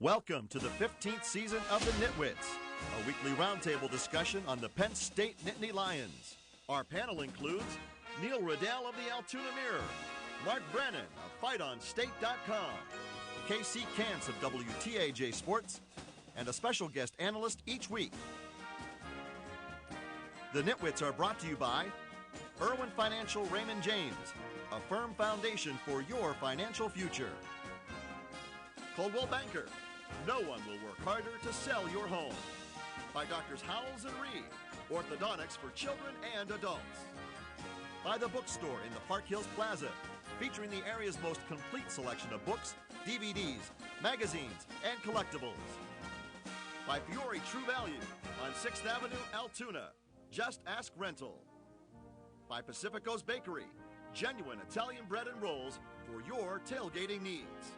Welcome to the 15th season of the NitWits, a weekly roundtable discussion on the Penn State Nittany Lions. Our panel includes Neil Riddell of the Altoona Mirror, Mark Brennan of FightOnState.com, Casey Kantz of WTAJ Sports, and a special guest analyst each week. The NitWits are brought to you by Irwin Financial Raymond James, a firm foundation for your financial future. Coldwell Banker, no one will work harder to sell your home. By Doctors Howells and Reed, orthodontics for children and adults. By the bookstore in the Park Hills Plaza, featuring the area's most complete selection of books, DVDs, magazines, and collectibles. By Fiore True Value on 6th Avenue, Altoona. Just ask rental. By Pacifico's Bakery, genuine Italian bread and rolls for your tailgating needs.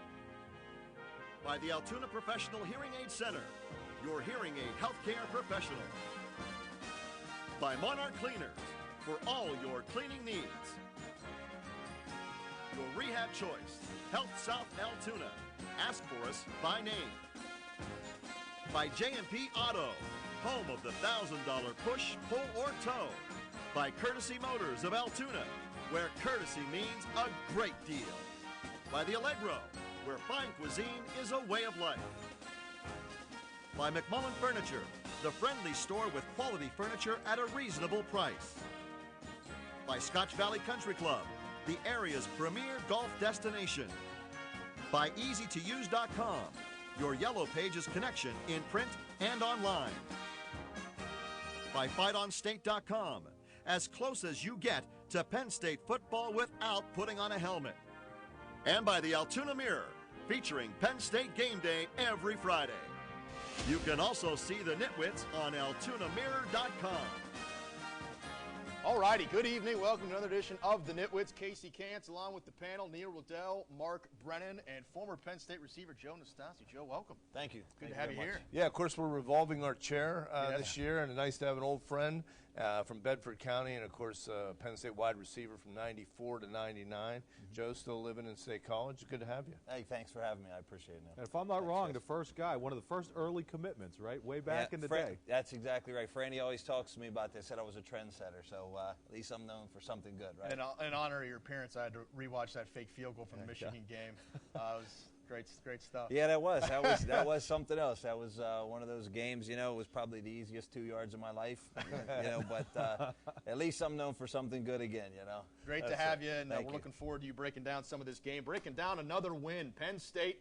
By the Altoona Professional Hearing Aid Center, your hearing aid healthcare professional. By Monarch Cleaners, for all your cleaning needs. Your rehab choice, Health South Altoona. Ask for us by name. By J&P Auto, home of the $1,000 push, pull, or tow. By Courtesy Motors of Altoona, where courtesy means a great deal. By the Allegro, where fine cuisine is a way of life. By McMullen Furniture, the friendly store with quality furniture at a reasonable price. By Scotch Valley Country Club, the area's premier golf destination. By EasyToUse.com, your Yellow Pages connection in print and online. By FightOnState.com, as close as you get to Penn State football without putting on a helmet. And by the Altoona Mirror, featuring Penn State game day every Friday. You can also see the NitWits on AltoonaMirror.com. All righty, good evening. Welcome to another edition of the NitWits. Casey Kantz, along with the panel, Neil Riddell, Mark Brennan, and former Penn State receiver Joe Nastasi. Joe, welcome. Thank you. Good to have you here. Yeah, of course, we're revolving our chair this year, and nice to have an old friend from Bedford County, and, of course, Penn State wide receiver from 94 to 99. Mm-hmm. Joe, still living in State College. Good to have you. Hey, thanks for having me. I appreciate it. And if I'm not wrong, the first guy, one of the first early commitments, right? Way back in the day. That's exactly right. Franny always talks to me about this, said I was a trendsetter, so at least I'm known for something good, right? And in honor of your parents, I had to rewatch that fake field goal from the Michigan game. It was great stuff. Yeah, that was something else. That was one of those games, it was probably the easiest 2 yards of my life, but at least I'm known for something good again, Great to have you, and we're looking forward to you breaking down some of this game. Breaking down another win. Penn State,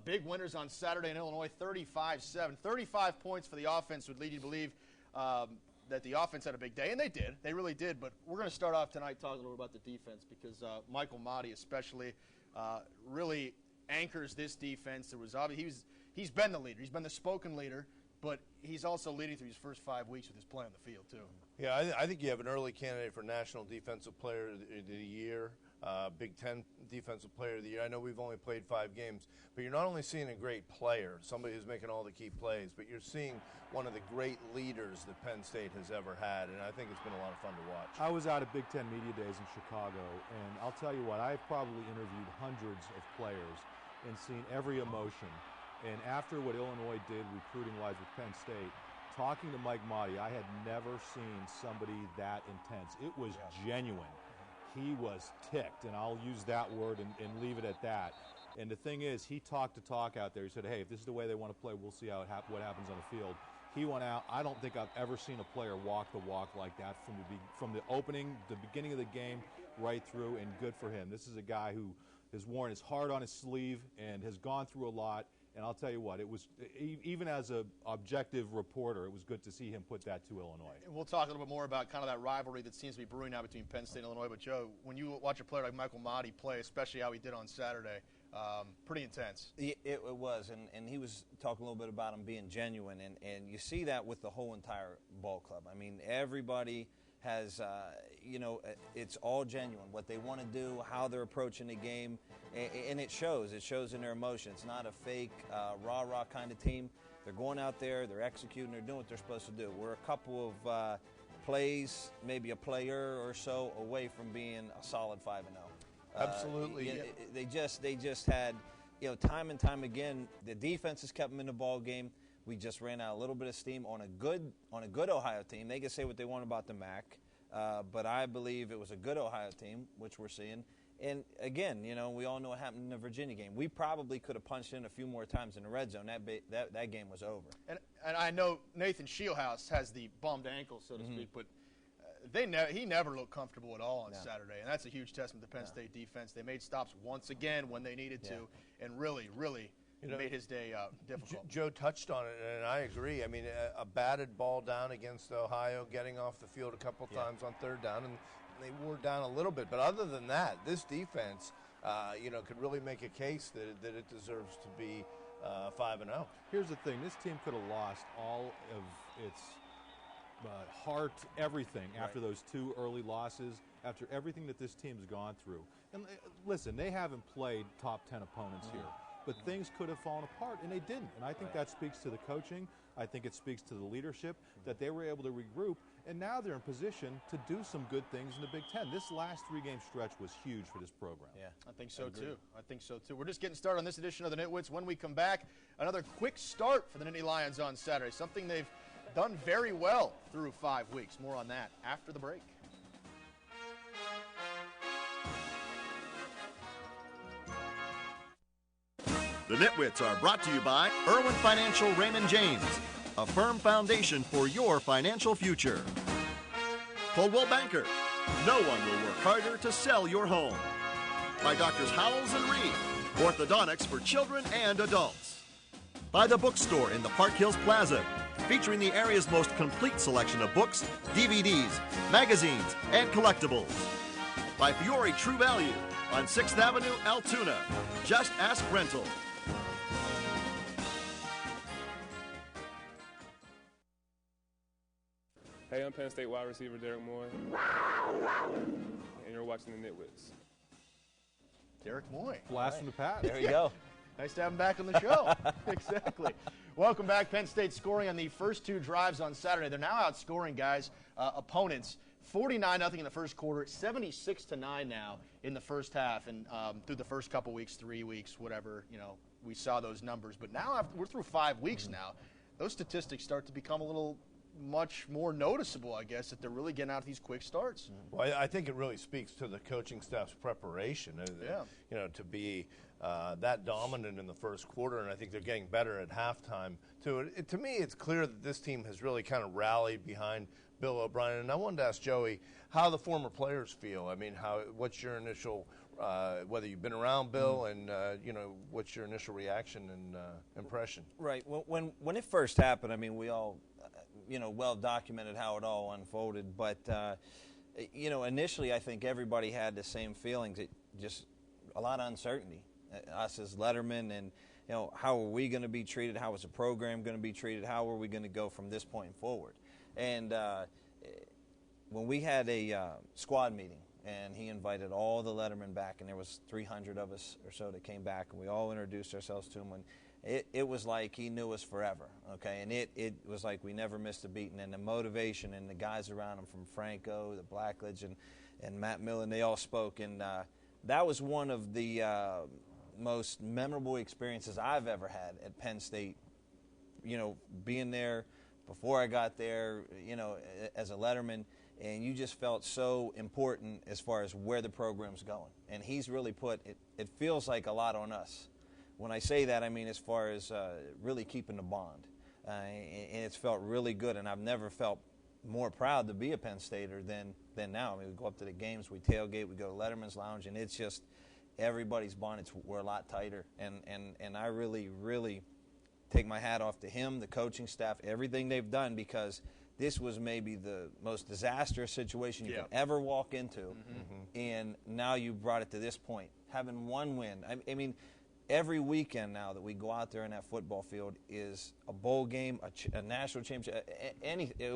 big winners on Saturday in Illinois, 35-7. 35 points for the offense would lead you to believe that the offense had a big day, and they did. They really did, but we're going to start off tonight talking a little about the defense because Michael Motti especially really anchors this defense. He's been the leader. He's been the spoken leader, but he's also leading through his first 5 weeks with his play on the field, too. Yeah, I think you have an early candidate for National Defensive Player of the Year, Big Ten Defensive Player of the Year. I know we've only played 5 games, but you're not only seeing a great player, somebody who's making all the key plays, but you're seeing one of the great leaders that Penn State has ever had, and I think it's been a lot of fun to watch. I was out at Big Ten Media Days in Chicago, and I'll tell you what, I've probably interviewed hundreds of players and seen every emotion. And after what Illinois did recruiting-wise with Penn State, talking to Mike Motti, I had never seen somebody that intense. It was genuine. He was ticked, and I'll use that word and leave it at that. And the thing is, he talked the talk out there. He said, hey, if this is the way they want to play, we'll see what happens on the field. He went out. I don't think I've ever seen a player walk the walk like that from the opening, the beginning of the game, right through, and good for him. This is a guy who has worn his heart on his sleeve and has gone through a lot. And I'll tell you what, it was, even as an objective reporter, it was good to see him put that to Illinois. We'll talk a little bit more about kind of that rivalry that seems to be brewing now between Penn State and Illinois. But, Joe, when you watch a player like Michael Motti play, especially how he did on Saturday, pretty intense. It was, and he was talking a little bit about him being genuine, and you see that with the whole entire ball club. I mean, everybody has, it's all genuine, what they want to do, how they're approaching the game, and it shows. It shows in their emotion. It's not a fake, rah-rah kind of team. They're going out there, they're executing, they're doing what they're supposed to do. We're a couple of plays, maybe a player or so away from being a solid 5-0. Absolutely. They just had, time and time again, the defense has kept them in the ball game. We just ran out a little bit of steam on a good Ohio team. They can say what they want about the MAC, but I believe it was a good Ohio team, which we're seeing. And again, we all know what happened in the Virginia game. We probably could have punched in a few more times in the red zone. That game was over. And I know Nathan Shieldhouse has the bummed ankle, so to speak, but he never looked comfortable at all on Saturday, and that's a huge testament to Penn State defense. They made stops once again when they needed to, and really made his day difficult. Joe touched on it, and I agree. I mean, a batted ball down against Ohio, getting off the field a couple times on third down, and they wore down a little bit. But other than that, this defense, could really make a case that it deserves to be 5-0. Here's the thing. This team could have lost all of its heart, everything, after those 2 early losses, after everything that this team's gone through. And listen, they haven't played top 10 opponents here. But things could have fallen apart, and they didn't. And I think that speaks to the coaching. I think it speaks to the leadership, that they were able to regroup, and now they're in position to do some good things in the Big Ten. This last 3-game stretch was huge for this program. Yeah, I think so, too. I think so, too. We're just getting started on this edition of the NitWits. When we come back, another quick start for the Nittany Lions on Saturday, something they've done very well through 5 weeks. More on that after the break. The Nitwits are brought to you by Irwin Financial Raymond James, a firm foundation for your financial future. Coldwell Banker, no one will work harder to sell your home. By Doctors Howells and Reed, orthodontics for children and adults. By the bookstore in the Park Hills Plaza, featuring the area's most complete selection of books, DVDs, magazines, and collectibles. By Fiore True Value on 6th Avenue, Altoona. Just ask rental. Hey, I'm Penn State wide receiver Derek Moy, and you're watching the NitWits. Derek Moy. Blast from the past. There you go. Nice to have him back on the show. Exactly. Welcome back. Penn State scoring on the first 2 drives on Saturday. They're now outscoring, guys, opponents 49-0 in the first quarter, 76-9 now in the first half, and through the first couple weeks, 3 weeks, whatever, we saw those numbers. But now we're through 5 weeks now. Those statistics start to become a little much more noticeable, I guess, that they're really getting out these quick starts. Well, I think it really speaks to the coaching staff's preparation, to be that dominant in the first quarter, and I think they're getting better at halftime, too. To me, it's clear that this team has really kind of rallied behind Bill O'Brien, and I wanted to ask Joey how the former players feel. I mean, what's your initial, whether you've been around Bill, and, what's your initial reaction and impression? Right. When it first happened, I mean, we all well documented how it all unfolded. But, initially I think everybody had the same feelings. It just a lot of uncertainty. Us as lettermen, and, how are we going to be treated? How is the program going to be treated? How are we going to go from this point forward? And when we had a squad meeting, and he invited all the lettermen back, and there was 300 of us or so that came back, and we all introduced ourselves to him. And it was like he knew us forever, okay? And it was like we never missed a beat. And the motivation and the guys around him, from Franco, the Blackledge, and Matt Millen, they all spoke. And that was one of the most memorable experiences I've ever had at Penn State, being there before I got there, as a letterman. And you just felt so important as far as where the program's going. And he's really put it feels like a lot on us. When I say that, I mean as far as really keeping the bond. And it's felt really good, and I've never felt more proud to be a Penn Stater than now. I mean, we go up to the games, we tailgate, we go to Letterman's Lounge, and it's just everybody's bond. We're a lot tighter. And I really, really take my hat off to him, the coaching staff, everything they've done, because this was maybe the most disastrous situation you could ever walk into. And now you brought it to this point. Having one win. I mean, every weekend now that we go out there in that football field is a bowl game, a national championship.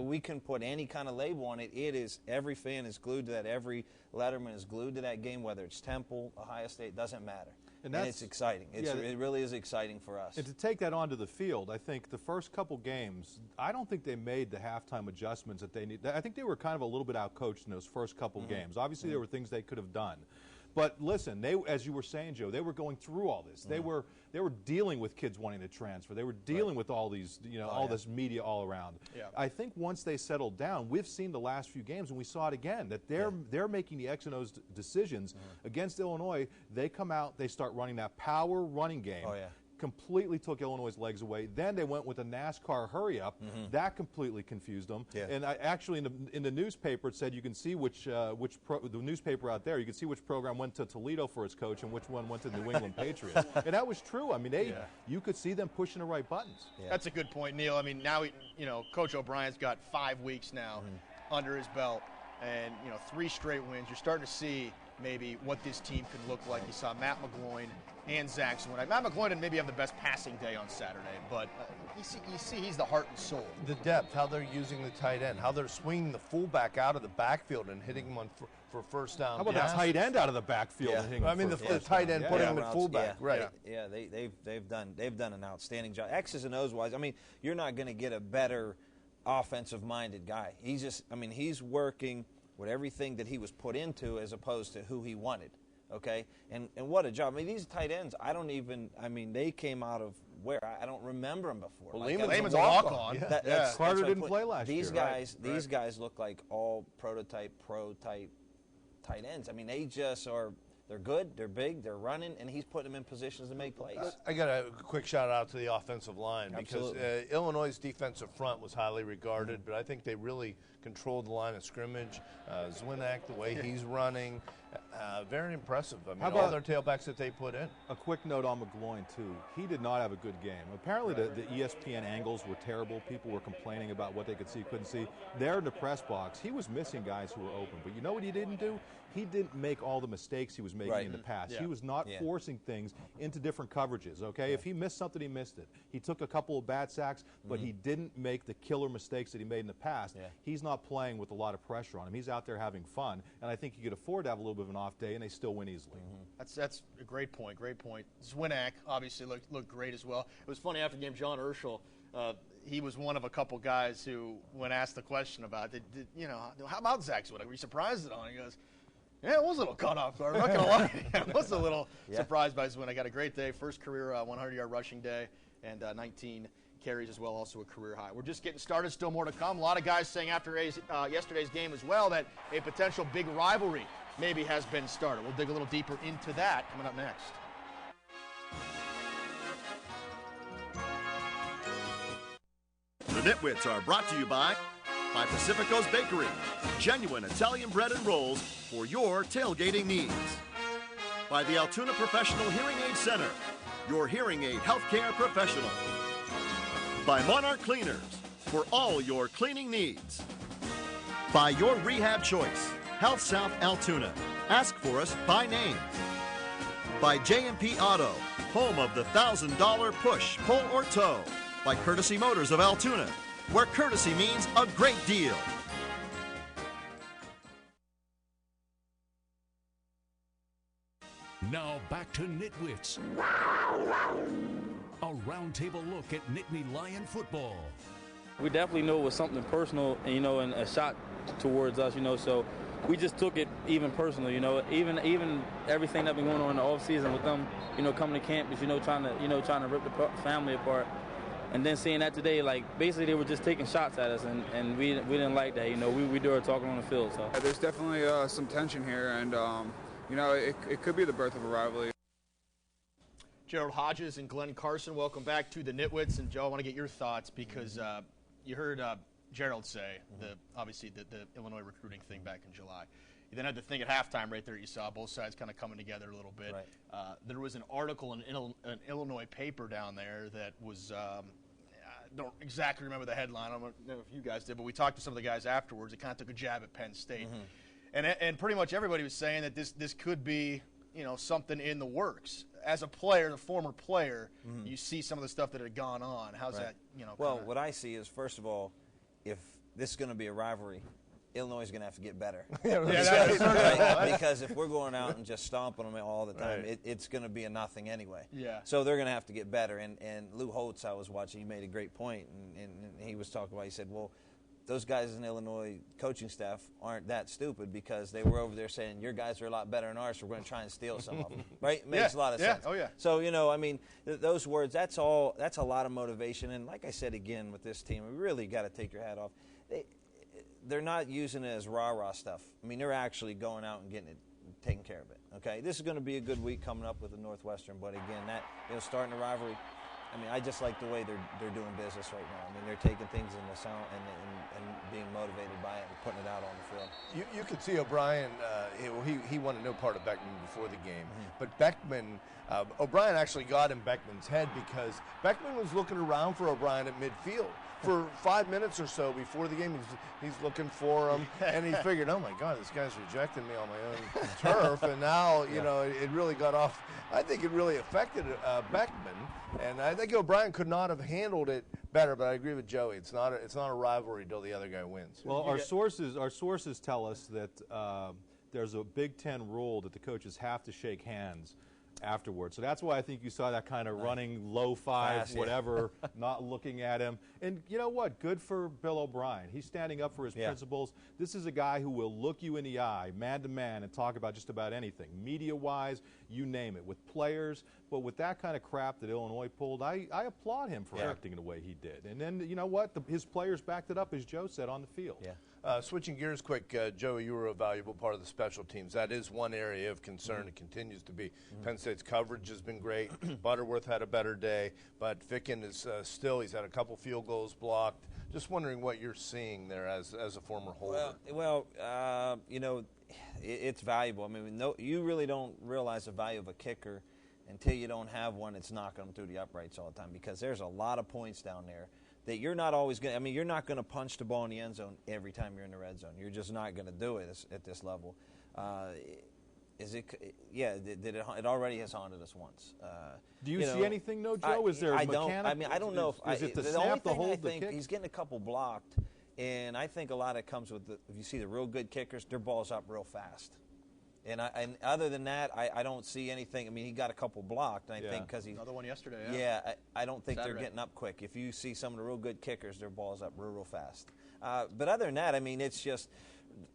We can put any kind of label on it. It is, every fan is glued to that. Every letterman is glued to that game, whether it's Temple, Ohio State, doesn't matter. And it's exciting. It really is exciting for us. And to take that onto the field, I think the first couple games, I don't think they made the halftime adjustments that they need. I think they were kind of a little bit outcoached in those first couple games. Obviously, there were things they could have done. But listen, as you were saying, Joe, they were going through all this. They were dealing with kids wanting to transfer. They were dealing with all these, this media all around. Yeah. I think once they settled down, we've seen the last few games, and we saw it again, that they're making the X and O's decisions against Illinois. They come out, they start running that power running game. Oh, yeah. Completely took Illinois' legs away. Then they went with a NASCAR hurry-up. That completely confused them. Yeah. And actually, in the newspaper, it said you can see the newspaper out there, you can see which program went to Toledo for its coach and which one went to the New England Patriots. And that was true. I mean, you could see them pushing the right buttons. Yeah. That's a good point, Neil. I mean, now, Coach O'Brien's got 5 weeks now under his belt, and, 3 straight wins. You're starting to see maybe what this team can look like. You saw Matt McGloin and Zach Zwinnak. Matt McGloin didn't maybe have the best passing day on Saturday, but you see he's the heart and soul. The depth, how they're using the tight end, how they're swinging the fullback out of the backfield and hitting him on for first down. How about the tight end out of the backfield? Yeah. And hitting I mean, the tight end putting him at fullback, right? Yeah, they've done an outstanding job. X's and O's wise, I mean, you're not going to get a better offensive-minded guy. He's working with everything that he was put into as opposed to who he wanted. Okay, and what a job. I mean, these tight ends, they came out of where? I don't remember them before. Well, Lehman's a walk-on. Carter didn't play last year. These guys look like all pro-type tight ends. I mean, they just are. They're good, they're big, they're running, and he's putting them in positions to make plays. I got a quick shout-out to the offensive line. Absolutely. Because Illinois' defensive front was highly regarded, but I think they really controlled the line of scrimmage. Zwinnak, the way he's running, very impressive. I mean, How about all their tailbacks that they put in. A quick note on McGloin, too. He did not have a good game. Apparently, the ESPN angles were terrible. People were complaining about what they could see, couldn't see. There in the press box, he was missing guys who were open. But you know what he didn't do? He didn't make all the mistakes he was making in the past. He was not forcing things into different coverages, okay? If he missed something, he missed it. He took a couple of bad sacks, but he didn't make the killer mistakes that he made in the past. He's not playing with a lot of pressure on him. He's out there having fun, and I think he could afford to have a little bit of an off day, and they still win easily. That's a great point, Zwinnak obviously looked great as well. It was funny after the game, John Urschel, he was one of a couple guys who, when asked the question about it, how about Zach Zwinnak? Were you surprised at all? And he goes, yeah, it was a little cut off guard. I'm not going to lie. I was a little surprised by Zwinnak. I got a great day, first career 100-yard rushing day, and 19 carries as well, also a career high. We're just getting started, still more to come. A lot of guys saying after yesterday's game as well that a potential big rivalry maybe has been started. We'll dig a little deeper into that coming up next. The NitWits are brought to you by Pacifico's Bakery, genuine Italian bread and rolls for your tailgating needs. By the Altoona Professional Hearing Aid Center, your hearing aid healthcare professional. By Monarch Cleaners, for all your cleaning needs. By your rehab choice, Health South Altoona. Ask for us by name. By J&P Auto, home of the $1,000 push, pull, or tow. By Courtesy Motors of Altoona, where courtesy means a great deal. Now back to NitWits. A roundtable look at Nittany Lion football. We definitely knew it was something personal, and a shot towards us, so we just took it even personal, even everything that's been going on in the off season with them, coming to campus, trying to rip the family apart. And then seeing that today, basically they were just taking shots at us, and we didn't like that. We do our talking on the field. So there's definitely some tension here, and it could be the birth of a rivalry. Gerald Hodges and Glenn Carson, welcome back to the NitWits. And Joe, I want to get your thoughts because you heard Gerald say obviously the Illinois recruiting thing back in July. You then had the thing at halftime right there. You saw both sides kind of coming together a little bit. Right. There was an article in an Illinois paper down there that was I don't exactly remember the headline. I don't know if you guys did, but we talked to some of the guys afterwards. It kind of took a jab at Penn State, and pretty much everybody was saying that this could be something in the works. As a player, the former player, you see some of the stuff that had gone on. How's that? Well, what I see is, first of all, if this is going to be a rivalry, Illinois is going to have to get better. Because if we're going out and just stomping them all the time, it's going to be a nothing anyway. Yeah. So they're going to have to get better. And Lou Holtz, I was watching, he made a great point, and he was talking about, he said, well, those guys in Illinois coaching staff aren't that stupid, because they were over there saying, your guys are a lot better than ours, so we're going to try and steal some of them. Right? It makes a lot of sense. Oh, yeah. So, you know, I mean, those words, that's a lot of motivation. And like I said again with this team, we really got to take your hat off. They're not using it as rah-rah stuff. I mean, they're actually going out and getting it, taking care of it. Okay? This is going to be a good week coming up with the Northwestern, but again, that, you know, starting the rivalry, I mean, I just like the way they're doing business right now. I mean, they're taking things in the sound and being motivated by it and putting it out on the field. You could see O'Brien, he wanted no part of Beckman before the game. But Beckman, O'Brien actually got in Beckman's head, because Beckman was looking around for O'Brien at midfield. For 5 minutes or so before the game, he's looking for him, and he figured, oh my God, this guy's rejecting me on my own turf, and now, you know, it really got off. I think it really affected Beckman, and I think O'Brien could not have handled it better, but I agree with Joey. It's not a rivalry till the other guy wins. Well, our sources tell us that there's a Big Ten rule that the coaches have to shake hands afterwards. So that's why I think you saw that kind of running low five, whatever, not looking at him. And you know what? Good for Bill O'Brien. He's standing up for his principles. This is a guy who will look you in the eye, man to man, and talk about just about anything, media-wise, you name it, with players. But with that kind of crap that Illinois pulled, I applaud him for acting the way he did. And then, you know what? His players backed it up, as Joe said, on the field. Yeah. Switching gears quick, Joey, you were a valuable part of the special teams. That is one area of concern. It continues to be. Penn State's coverage has been great. Butterworth had a better day, but Ficken is he's had a couple field goals blocked. Just wondering what you're seeing there as a former holder. Well, you know, it's valuable. I mean, you really don't realize the value of a kicker until you don't have one that's knocking them through the uprights all the time, because there's a lot of points down there that you're not always going to, I mean, you're not going to punch the ball in the end zone every time you're in the red zone. You're just not going to do it at this level. It already has haunted us once. Do you see anything, no, Joe? Is there a mechanic? I don't know. Is it the only snap, the thing hold, I the think kick? he's getting a couple blocked, and I think a lot of it comes with if you see the real good kickers, their ball's up real fast. And other than that, I don't see anything. I mean, he got a couple blocked, and I think because another one yesterday. Yeah, I don't think they're getting up quick. If you see some of the real good kickers, their ball's up real fast. But other than that, I mean, it's just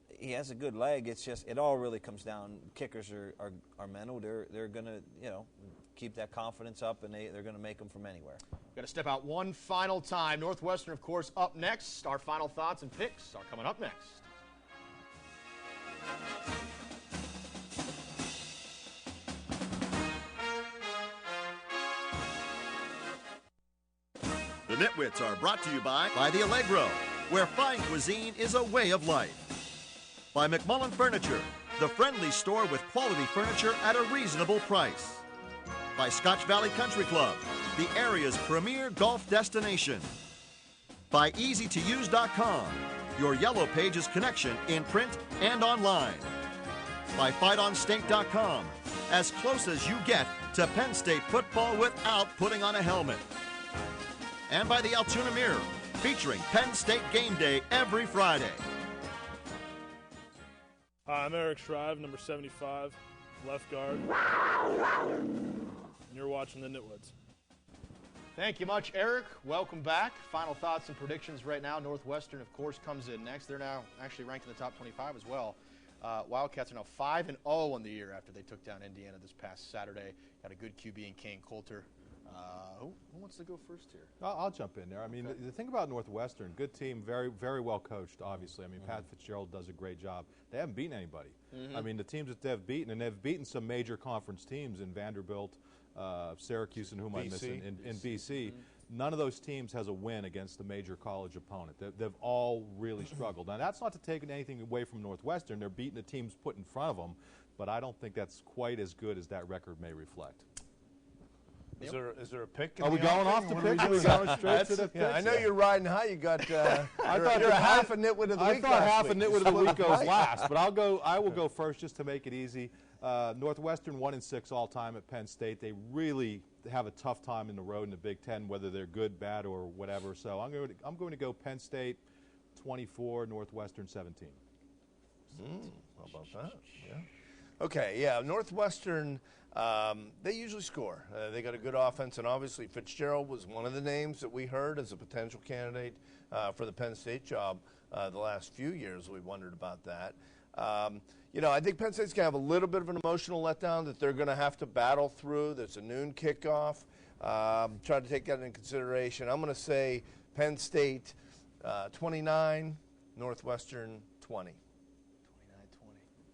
he has a good leg. It's just it all really comes down. Kickers are mental. They're gonna keep that confidence up, and they're gonna make them from anywhere. Got to step out one final time. Northwestern, of course, up next. Our final thoughts and picks are coming up next. The NitWits are brought to you by the Allegro, where fine cuisine is a way of life. By McMullen Furniture, the friendly store with quality furniture at a reasonable price. By Scotch Valley Country Club, the area's premier golf destination. By EasyToUse.com, your Yellow Pages connection in print and online. By FightOnState.com, as close as you get to Penn State football without putting on a helmet. And by the Altoona Mirror, featuring Penn State game day every Friday. Hi, I'm Eric Shrive, number 75, left guard. And you're watching the NitWits. Thank you much, Eric. Welcome back. Final thoughts and predictions right now. Northwestern, of course, comes in next. They're now actually ranked in the top 25 as well. Wildcats are now 5-0 on the year after they took down Indiana this past Saturday. Got a good QB in Kane Coulter. Who wants to go first here? I'll jump in there. I mean, the thing about Northwestern, good team, very, very well coached, obviously. I mean, Pat Fitzgerald does a great job. They haven't beaten anybody. I mean, the teams that they've beaten, and they've beaten some major conference teams in Vanderbilt, Syracuse, and whom I'm missing, in BC. None of those teams has a win against a major college opponent. They've all really struggled. Now, that's not to take anything away from Northwestern. They're beating the teams put in front of them, but I don't think that's quite as good as that record may reflect. Is there a pick? Are we going off the pick? Are we going straight to the pick? I know you're riding high. You got. I thought you're half a nitwit of the week. I thought half a nitwit of the week goes last, but I will go first just to make it easy. Northwestern 1-6 all time at Penn State. They really have a tough time in the road in the Big Ten, whether they're good, bad, or whatever. So I'm going to go Penn State 24, Northwestern 17. How about that? Yeah. Okay. Yeah. Northwestern. They usually score. They got a good offense, and obviously Fitzgerald was one of the names that we heard as a potential candidate for the Penn State job. the last few years we wondered about that. I think Penn State's going to have a little bit of an emotional letdown that they're going to have to battle through. There's a noon kickoff. Try to take that into consideration. I'm going to say Penn State 29, Northwestern 20. 29-20.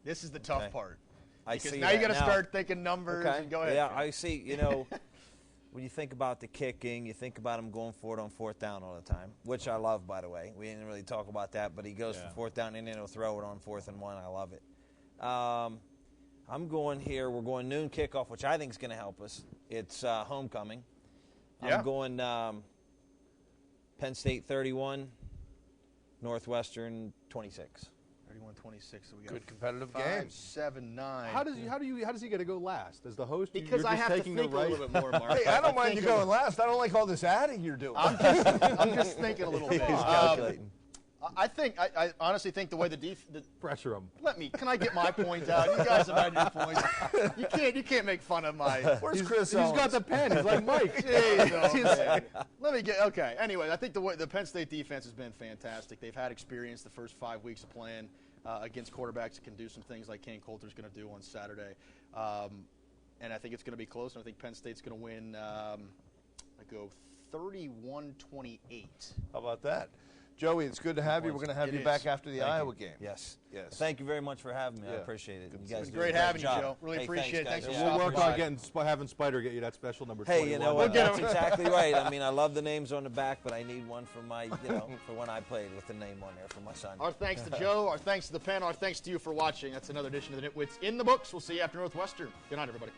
This is the tough part. Because see now you got to now. start thinking numbers. Okay. And go ahead. Yeah, I see. When you think about the kicking, you think about him going for it on fourth down all the time, which I love, by the way. We didn't really talk about that, but he goes for fourth down and then he'll throw it on 4th and 1. I love it. I'm going here. We're going noon kickoff, which I think is going to help us. It's homecoming. I'm going Penn State 31, Northwestern 26. 31-26. So we got good competitive 5, game. 7, 9. How does he get to go last? As the host, because you're I just have to taking think the a right. little bit more, Mark. Hey, I don't mind you going last. I don't like all this adding you're doing. I'm just thinking a little bit. He's calculating. I honestly think the way the Pressure him. can I get my point out? You guys have had your points. You can't make fun of my. Where's Chris? He's got the pen. He's like Mike. Let me get okay. Anyway, I think the Penn State defense has been fantastic. They've had experience the first 5 weeks of playing against quarterbacks that can do some things like Kane Coulter's going to do on Saturday, and I think it's going to be close. And I think Penn State's going to win. I go 31-28. How about that? Joey, it's good to have you. We're going to have you back after the Iowa game. Yes. Thank you very much for having me. I appreciate it. You guys It's do great a having job. you, Joe. Really appreciate it. Thanks for We'll work on having Spider get you that special number 21. Hey, you know what? That's exactly right. I mean, I love the names on the back, but I need one for my, for when I played with the name on there for my son. Our thanks to Joe. Our thanks to the pen. Our thanks to you for watching. That's another edition of the NitWits in the books. We'll see you after Northwestern. Good night, everybody.